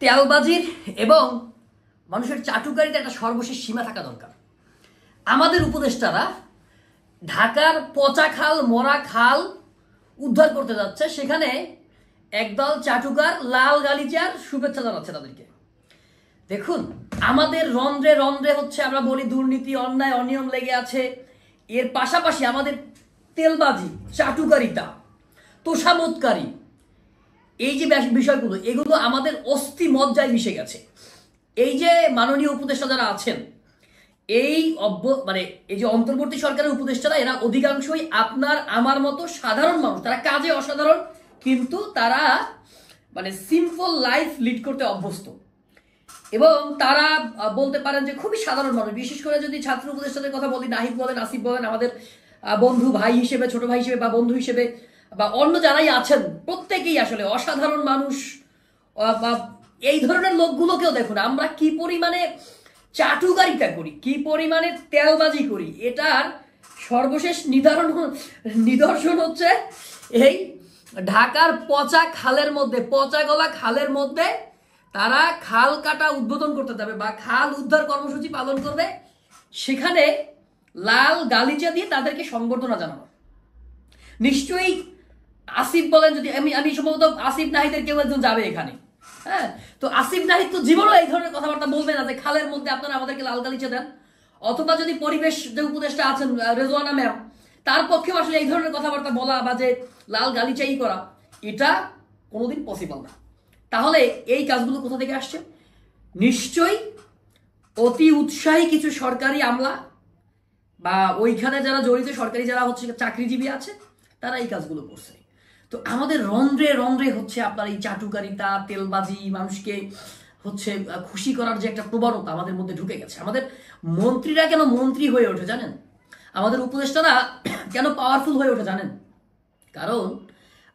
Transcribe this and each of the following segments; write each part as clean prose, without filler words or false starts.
তেলবাজির এবং মানুষের চাটুকারিতে একটা সর্বশেষ সীমা থাকা দরকার। আমাদের উপদেষ্টারা ঢাকার পচা খাল, মরা খাল উদ্ধার করতে যাচ্ছে, সেখানে একদল চাটুকার লাল গালিচার শুভেচ্ছা জানাচ্ছে তাদেরকে। দেখুন, আমাদের রন্ধ্রে রন্ধ্রে হচ্ছে, আমরা বলি দুর্নীতি, অন্যায়, অনিয়ম লেগে আছে। এর পাশাপাশি আমাদের তেলবাজি, চাটুকারিতা, তোষামোদকারী, এই যে বিষয়গুলো, এগুলো আমাদের অস্থি মজ্জায় মিশে গেছে। এই যে মাননীয় উপদেষ্টা যারা আছেন, এই এই যে অন্তর্বর্তী সরকারের উপদেষ্টারা, এরা অধিকাংশই আপনার আমার মতো সাধারণ মানুষ। তারা কাজে অসাধারণ, কিন্তু তারা সিম্পল লাইফ লিড করতে অভ্যস্ত, এবং তারা বলতে পারেন যে খুবই সাধারণ মানুষ। বিশেষ করে যদি ছাত্র উপদেষ্টাদের কথা বলি, নাহিদ বলেন, আসিফ বলেন, আমাদের বন্ধু ভাই হিসেবে, ছোট ভাই হিসেবে বা বন্ধু হিসেবে, বা অন্য যারাই আছেন, প্রত্যেকেই আসলে অসাধারণ মানুষ। বা এই ধরনের লোকগুলোকেও দেখুন আমরা কি পরিমাণে চাটুকারিতা করি, কি পরিমাণে তেলবাজি করি, এটার সর্বশেষ নিদর্শন হচ্ছে এই ঢাকার পচা খালের মধ্যে, পচা গলা খালের মধ্যে তারা খাল কাটা উদ্বোধন করতে যাবে বা খাল উদ্ধার কর্মসূচি পালন করবে, সেখানে লাল গালিচা দিয়ে তাদেরকে সংবর্ধনা জানানো। নিশ্চয়ই আসিফ বলেন, যদি আমি সম্ভবত আসিফ নাহিদের কেউ একজন যাবে এখানে। হ্যাঁ, তো আসিফ নাহিদ তো জীবনও এই ধরনের কথাবার্তা বলবে না যে খালের মধ্যে আপনারা আমাদেরকে লাল গালিচা দেন। অথবা যদি পরিবেশ যে উপদেষ্টা আছেন রেজওয়ানা ম্যাম, তার পক্ষেও আসলে এই ধরনের কথাবার্তা বলা বা যে লাল গালিচাই করা, এটা কোনোদিন পসিবল না। তাহলে এই কাজগুলো কোথা থেকে আসছে? নিশ্চয়ই অতি উৎসাহী কিছু সরকারি আমলা বা ওইখানে যারা জড়িত সরকারি যারা হচ্ছে চাকরিজীবী আছে, তারা এই কাজগুলো করছে। তো আমাদের রন্ধ্রে রন্ধ্রে হচ্ছে আপনার এই চাটুকারিতা, তেলবাজি, মানুষকে হচ্ছে খুশি করার যে একটা প্রবণতা আমাদের মধ্যে ঢুকে গেছে। আমাদের মন্ত্রীরা কেন মন্ত্রী হয়ে ওঠে জানেন? আমাদের উপদেষ্টারা কেন পাওয়ারফুল হয়ে ওঠে জানেন? কারণ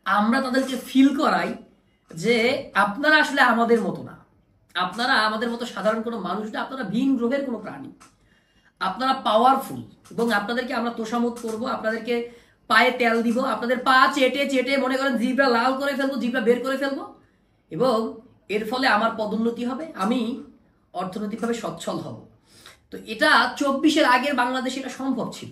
আমরা তাদেরকে ফিল করাই যে আপনারা আসলে আমাদের মতো না, আপনারা আমাদের মতো সাধারণ কোনো মানুষ না, আপনারা ভিন গ্রহের কোনো প্রাণী, আপনারা পাওয়ারফুল, এবং আপনাদেরকে আমরা তোষামোদ করব, আপনাদেরকে পায়ে তেল দিব, আপনাদের পা চেটে চেটে মনে করেন জিভটা লাল করে ফেলবো, জিভটা বের করে ফেলবো, এবং এর ফলে আমার পদোন্নতি হবে, আমি অর্থনৈতিকভাবে সচ্ছল হব। তো এটা 24-এর আগের বাংলাদেশে এটা সম্ভব ছিল,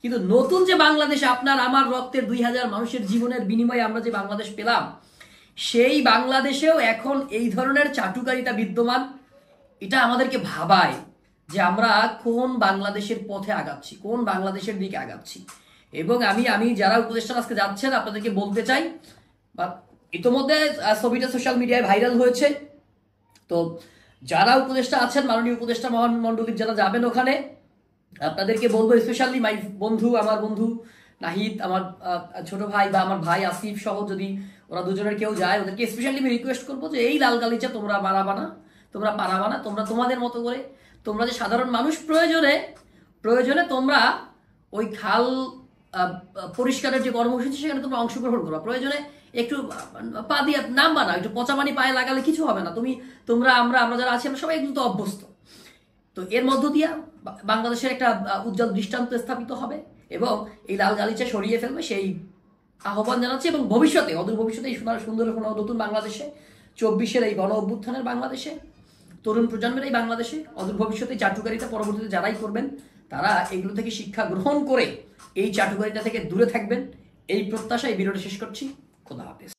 কিন্তু নতুন যে বাংলাদেশে আপনার আমার রক্তের 2000 মানুষের জীবনের বিনিময়ে আমরা যে বাংলাদেশ পেলাম, সেই বাংলাদেশেও এখন এই ধরনের চাটুকারিতা বিদ্যমান। এটা আমাদেরকে ভাবায় যে আমরা কোন বাংলাদেশের পথে আগাচ্ছি, কোন বাংলাদেশের দিকে আগাচ্ছি। এবং আমি যারা উপদেষ্টা আজকে যাচ্ছেন, আপনাদেরকে বলতে চাই, বা ইতোমধ্যে ছবিটা সোশ্যাল মিডিয়ায় ভাইরাল হয়েছে, তো যারা উপদেষ্টা আছেন, মাননীয় উপদেষ্টা মহামণ্ডলীর যারা যাবেন ওখানে, আপনাদেরকে বলবো, স্পেশালি আমার বন্ধু নাহিদ, আমার ছোট ভাই বা আমার ভাই আসিফ সহ যদি ওরা দুজনের কেউ যায়, ওদেরকে স্পেশালি আমি রিকোয়েস্ট করবো যে এই লাল গালিচা তোমরা মারাবা না, তোমরা পারাবা না। তোমরা তোমাদের মতো করে, তোমরা যে সাধারণ মানুষ, প্রয়োজনে তোমরা ওই খাল পরিষ্কারের যে কর্মসূচি, সেখানে তোমরা অংশগ্রহণ করো। প্রয়োজনে একটু পা দিয়ে নামবা না, একটু পচা পানি পায়ে লাগালে কিছু হবে না। আমরা যারা আছি, আমরা সবাই এগুলো তো অভ্যস্ত। তো এর মধ্য দিয়ে বাংলাদেশের একটা উজ্জ্বল দৃষ্টান্ত স্থাপিত হবে, এবং এই লাল গালিচা সরিয়ে ফেলবে, সেই আহ্বান জানাচ্ছি। এবং ভবিষ্যতে, অদূর ভবিষ্যতে, এই সুন্দর কোনো নতুন বাংলাদেশে, 24-এর এই গণ অভ্যুত্থানের বাংলাদেশে, তরুণ প্রজন্মের এই বাংলাদেশে, অদূর ভবিষ্যতে চাটুকারিতা পরবর্তীতে যারাই করবেন, তারা এগুলো থেকে শিক্ষা গ্রহণ করে এই চাটুকারিতা থেকে দূরে থাকবেন, এই প্রত্যাশা এই ভিডিওটা শেষ করছি। খোদা হাফেজ।